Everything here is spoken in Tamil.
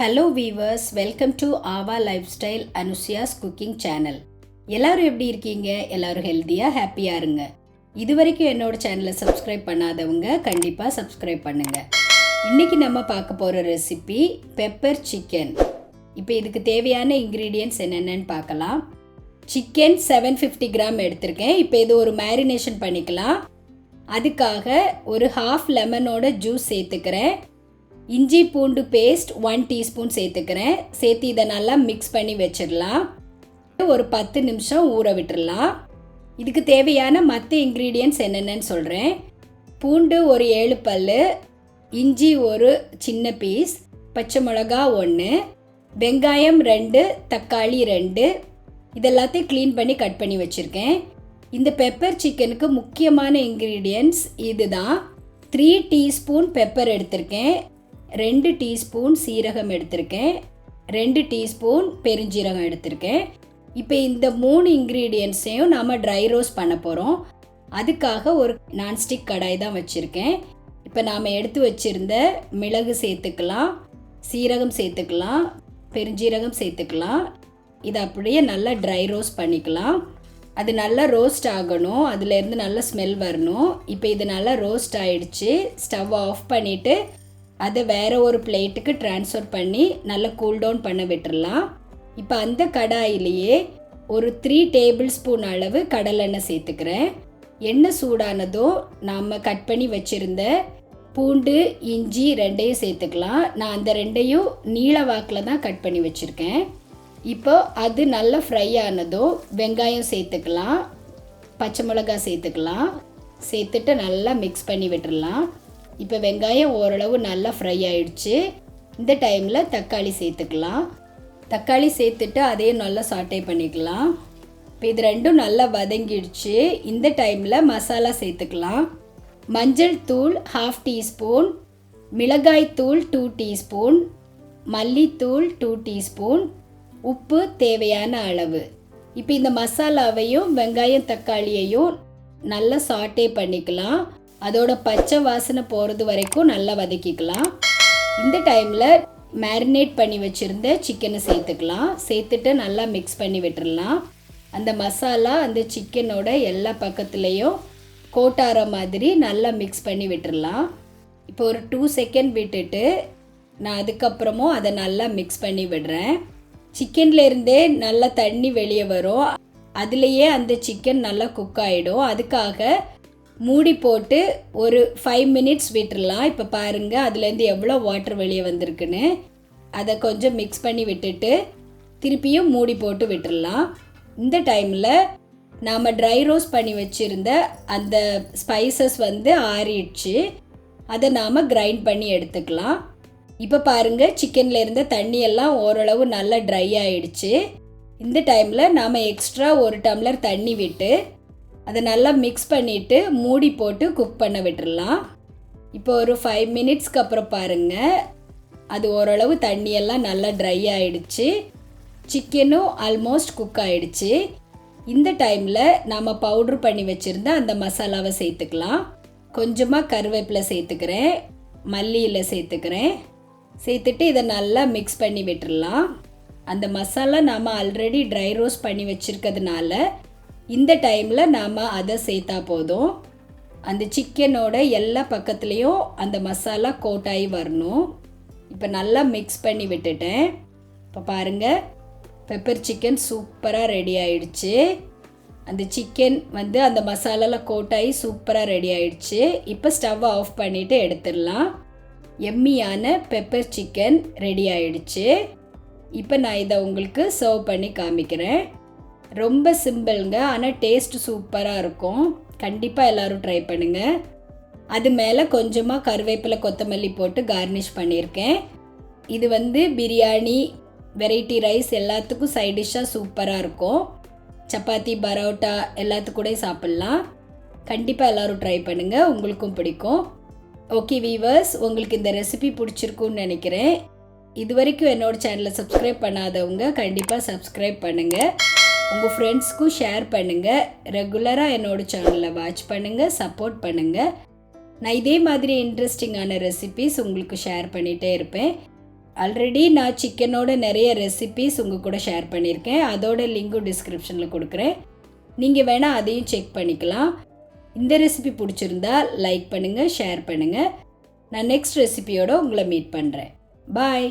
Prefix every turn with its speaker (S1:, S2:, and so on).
S1: Hello viewers, welcome to AAVA Lifestyle Anushya's Cooking Channel. எல்லாரும் எப்படி இருக்கீங்க? எல்லாரும் ஹெல்தியா ஹாப்பியா இருங்க. இதுவரைக்கும் என்னோட சேனலை சப்ஸ்கிரைப் பண்ணாதவங்க கண்டிப்பா சப்ஸ்கிரைப் பண்ணுங்க. இன்னைக்கு நம்ம பார்க்க போற ரெசிபி பெப்பர் சிக்கன். இப்போ இதுக்கு தேவையான இன்கிரிடியன்ட்ஸ் என்னென்னன்னு பார்க்கலாம். சிக்கன் 750 கிராம் எடுத்திருக்கேன். இப்போ இது ஒரு மேரினேஷன் பண்ணிக்கலாம். அதுக்காக ஒரு ஹாஃப் லெமனோட ஜூஸ் சேர்த்துக்கிறேன். இஞ்சி பூண்டு பேஸ்ட் 1 டீஸ்பூன் சேர்த்துக்கிறேன். சேர்த்து இதை நல்லா மிக்ஸ் பண்ணி வச்சிடலாம். ஒரு 10 நிமிஷம் ஊற விட்டுடலாம். இதுக்கு தேவையான மற்ற இன்க்ரீடியன்ட்ஸ் என்னென்னு சொல்கிறேன். பூண்டு ஒரு 7 பல், இஞ்சி ஒரு சின்ன பீஸ், பச்சை மிளகா 1, வெங்காயம் 2, தக்காளி 2, இதெல்லாத்தையும் க்ளீன் பண்ணி கட் பண்ணி வச்சுருக்கேன். இந்த பெப்பர் சிக்கனுக்கு முக்கியமான இன்க்ரீடியன்ட்ஸ் இது தான். 3 டீஸ்பூன் பெப்பர் எடுத்திருக்கேன், 2 டீஸ்பூன் சீரகம் எடுத்திருக்கேன், 2 டீஸ்பூன் பெருஞ்சீரகம் எடுத்திருக்கேன். இப்போ இந்த 3 இன்க்ரீடியன்ட்ஸையும் நாம் ட்ரை ரோஸ்ட் பண்ண போகிறோம். அதுக்காக ஒரு நான்ஸ்டிக் கடாய் தான் வச்சுருக்கேன். இப்போ நாம் எடுத்து வச்சுருந்த மிளகு சேர்த்துக்கலாம், சீரகம் சேர்த்துக்கலாம், பெருஞ்சீரகம் சேர்த்துக்கலாம். இதை அப்படியே நல்லா ட்ரை ரோஸ்ட் பண்ணிக்கலாம். அது நல்லா ரோஸ்ட் ஆகணும், அதுலேருந்து நல்லா ஸ்மெல் வரணும். இப்போ இது நல்லா ரோஸ்ட் ஆகிடுச்சு. ஸ்டவ் ஆஃப் பண்ணிவிட்டு அதை வேறு ஒரு பிளேட்டுக்கு ட்ரான்ஸ்ஃபர் பண்ணி நல்லா கூல் டவுன் பண்ண விட்டுடலாம். இப்போ அந்த கடாயிலேயே ஒரு 3 டேபிள் ஸ்பூன் அளவு கடலெண்ணெய் சேர்த்துக்கிறேன். எண்ணெய் சூடானதும் நாம் கட் பண்ணி வச்சுருந்த பூண்டு இஞ்சி 2ஐயும் சேர்த்துக்கலாம். நான் அந்த 2ஐயும் நீள வாக்கில் தான் கட் பண்ணி வச்சுருக்கேன். இப்போ அது நல்லா ஃப்ரை ஆனதும் வெங்காயம் சேர்த்துக்கலாம், பச்சை மிளகாய் சேர்த்துக்கலாம். சேர்த்துட்டு நல்லா மிக்ஸ் பண்ணி விட்டுடலாம். இப்போ வெங்காயம் ஓரளவு நல்லா ஃப்ரை ஆகிடுச்சு. இந்த டைமில் தக்காளி சேர்த்துக்கலாம். தக்காளி சேர்த்துட்டு அதையும் நல்லா சாட்டே பண்ணிக்கலாம். இப்போ இது ரெண்டும் நல்லா வதங்கிடுச்சு. இந்த டைமில் மசாலா சேர்த்துக்கலாம். மஞ்சள் தூள் 1/2 டீஸ்பூன், மிளகாய் தூள் 2 டீஸ்பூன், மல்லித்தூள் 2 டீஸ்பூன், உப்பு தேவையான அளவு. இப்போ இந்த மசாலாவையும் வெங்காயம் தக்காளியையும் நல்லா சாட்டே பண்ணிக்கலாம். அதோட பச்சை வாசனை போகிறது வரைக்கும் நல்லா வதக்கிக்கலாம். இந்த டைமில் மேரினேட் பண்ணி வச்சுருந்த சிக்கனை சேர்த்துக்கலாம். சேர்த்துட்டு நல்லா மிக்ஸ் பண்ணி விட்டுடலாம். அந்த மசாலா அந்த சிக்கனோட எல்லா பக்கத்துலேயும் கோட்டார மாதிரி நல்லா மிக்ஸ் பண்ணி விட்டுடலாம். இப்போ ஒரு 2 செகண்ட் விட்டுட்டு நான் அதுக்கப்புறமும் அதை நல்லா மிக்ஸ் பண்ணி விடுறேன். சிக்கன்லேருந்தே நல்லா தண்ணி வெளியே வரும். அதுலேயே அந்த சிக்கன் நல்லா குக் ஆகிடும். அதுக்காக மூடி போட்டு ஒரு 5 மினிட்ஸ் விட்டுடலாம். இப்போ பாருங்கள் அதுலேருந்து எவ்வளோ வாட்டர் வெளியே வந்திருக்குன்னு. அதை கொஞ்சம் மிக்ஸ் பண்ணி விட்டுட்டு திருப்பியும் மூடி போட்டு விட்டுடலாம். இந்த டைமில் நாம் ட்ரை ரோஸ்ட் பண்ணி வச்சுருந்த அந்த ஸ்பைசஸ் ஆறிடுச்சு. அதை நாம் கிரைண்ட் பண்ணி எடுத்துக்கலாம். இப்போ பாருங்கள் சிக்கனில் இருந்த தண்ணியெல்லாம் ஓரளவு நல்லா ட்ரை ஆகிடுச்சு. இந்த டைமில் நாம் எக்ஸ்ட்ரா 1 டம்ளர் தண்ணி விட்டு அதை நல்லா மிக்ஸ் பண்ணிவிட்டு மூடி போட்டு குக் பண்ண விட்டுடலாம். இப்போ ஒரு 5 மினிட்ஸ்க்கு அப்புறம் பாருங்கள் அது ஓரளவு தண்ணியெல்லாம் நல்லா ட்ரை ஆகிடுச்சு. சிக்கனும் ஆல்மோஸ்ட் குக் ஆகிடுச்சு. இந்த டைமில் நாம் பவுட்ரு பண்ணி வச்சுருந்த அந்த மசாலாவை சேர்த்துக்கலாம். கொஞ்சமாக கருவேப்பிலை சேர்த்துக்கிறேன், மல்லி இலை சேர்த்துக்கிறேன். சேர்த்துட்டு இதை நல்லா மிக்ஸ் பண்ணி விட்டுடலாம். அந்த மசாலா நாம் ஆல்ரெடி ட்ரை ரோஸ்ட் பண்ணி வச்சுருக்கிறதுனால இந்த டைமில் நாம் அதை சேர்த்தா போதும். அந்த சிக்கனோட எல்லா பக்கத்துலேயும் அந்த மசாலா கோட்டாகி வரணும். இப்போ நல்லா மிக்ஸ் பண்ணி விட்டுட்டேன். இப்போ பாருங்கள் பெப்பர் சிக்கன் சூப்பராக ரெடி ஆகிடுச்சு. அந்த சிக்கன் அந்த மசாலாவில் கோட்டாகி சூப்பராக ரெடி ஆகிடுச்சு. இப்போ ஸ்டவ் ஆஃப் பண்ணிவிட்டு எடுத்துடலாம். எம்மியான பெப்பர் சிக்கன் ரெடி ஆகிடுச்சு. இப்போ நான் இதை உங்களுக்கு சர்வ் பண்ணி காமிக்கிறேன். ரொம்ப சிம்பிளுங்க, ஆனால் டேஸ்ட் சூப்பராக இருக்கும். கண்டிப்பாக எல்லோரும் ட்ரை பண்ணுங்கள். அது மேலே கொஞ்சமாக கருவேப்பிலை கொத்தமல்லி போட்டு கார்னிஷ் பண்ணியிருக்கேன். இது பிரியாணி, வெரைட்டி ரைஸ் எல்லாத்துக்கும் சைட் டிஷ்ஷாக சூப்பராக இருக்கும். சப்பாத்தி, பரோட்டா எல்லாத்துக்கூடயும் சாப்பிட்லாம். கண்டிப்பாக எல்லோரும் ட்ரை பண்ணுங்கள், உங்களுக்கும் பிடிக்கும். ஓகே வீவர்ஸ், உங்களுக்கு இந்த ரெசிபி பிடிச்சிருக்குன்னு நினைக்கிறேன். இது வரைக்கும் என்னோட சேனலை சப்ஸ்கிரைப் பண்ணாதவங்க கண்டிப்பாக சப்ஸ்கிரைப் பண்ணுங்கள். உங்கள் ஃப்ரெண்ட்ஸ்க்கும் ஷேர் பண்ணுங்கள். ரெகுலராக என்னோடய சேனலை வாட்ச் பண்ணுங்கள், சப்போர்ட் பண்ணுங்கள். நான் இதே மாதிரி இன்ட்ரெஸ்டிங்கான ரெசிபீஸ் உங்களுக்கு ஷேர் பண்ணிகிட்டே இருப்பேன். ஆல்ரெடி நான் சிக்கனோட நிறைய ரெசிபீஸ் உங்கள் கூட ஷேர் பண்ணியிருக்கேன். அதோட லிங்கும் டிஸ்கிரிப்ஷனில் கொடுக்குறேன். நீங்கள் வேணால் அதையும் செக் பண்ணிக்கலாம். இந்த ரெசிபி பிடிச்சிருந்தா லைக் பண்ணுங்கள், ஷேர் பண்ணுங்கள். நான் நெக்ஸ்ட் ரெசிபியோடு உங்களை மீட் பண்ணுறேன். பாய்.